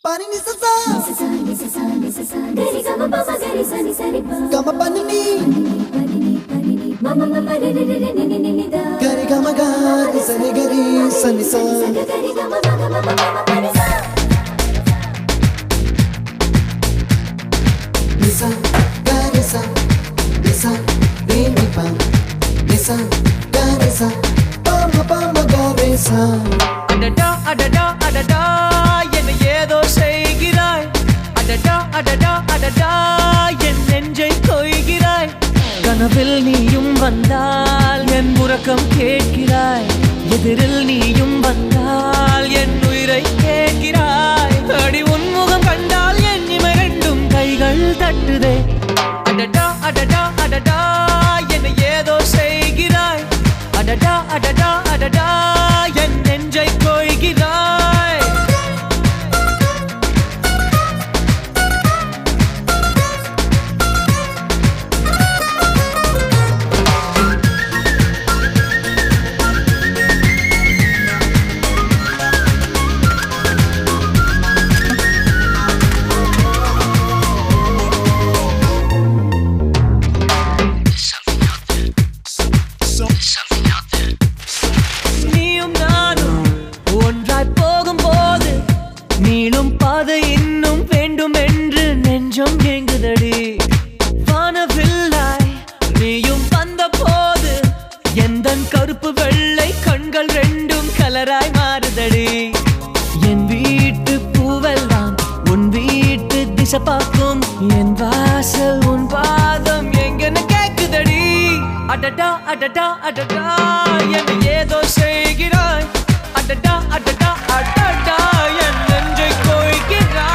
Pani ni sa sa gari ga ma pa ma gari sa ni sa ni pa ga ma pa ni ma ma ma ma re re re re ni ni ni da gari ga ma ga ni sa ni gari sa ni sa gari ga ma ga ma ma ma ma pa ni sa ni sa gari sa re ni pa ni sa gari sa pa ma gari sa adada adada adada என்ன ஏதோ செய்கிறாய் அடடா அடடா அடடா என் நெஞ்சை கொய்கிறாய் கனவில் நீயும் வந்தால் என் உறக்கம் கேட்கிறாய் எதிரில் நீயும் வந்தால் என் உயிரை கேட்கிறாய் அடி உன்முகம் கண்டால் என் இமை ரெண்டும் கைகள் தட்டுதே அடடா அடடா அடடா என்ன ஏதோ செய்கிறாய் அடடா அடடா அடடா என் நெஞ்சை கொய்கிறாய் நீளும் பாதை இன்னும் வேண்டும் என்று நெஞ்சம் ஏங்குதடி வானவில்லாய் நீயும் வந்த போது எந்தன் கருப்பு வெள்ளை கண்கள் ரெண்டும் கலராய் மாறுதடி என் வீட்டு பூவெல்லாம் உன் வீட்டு திசை பார்க்கும் என் வாசல் உன் பாதம் எங்கன்னு கேக்குதடி அடடா அடடா அடடா என்ன ஏதோ செய்கிறாய் அடடா அடடா அடடா என் நெஞ்சை கொய்கிறாய்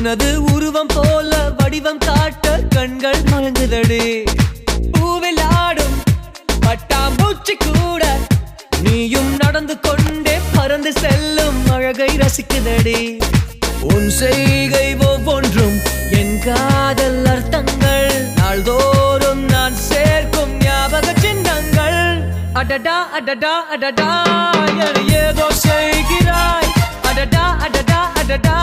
உனது உருவம் போல வடிவம் காட்ட கண்கள் மயங்குதடி பூவில் ஆடும் பட்டாம்பூச்சி கூட நீயும் நடந்து கொண்டே பறந்து செல்லும் அழகை ரசிக்குதடி உன் செய்கை ஒவ்வொன்றும் என் காதல் அர்த்தங்கள் நாள்தோறும் நான் சேர்க்கும் ஞாபக சின்னங்கள் அடடா அடடா அடடா ஏதோ செய்கிறாய் அடடா அடடா அடடா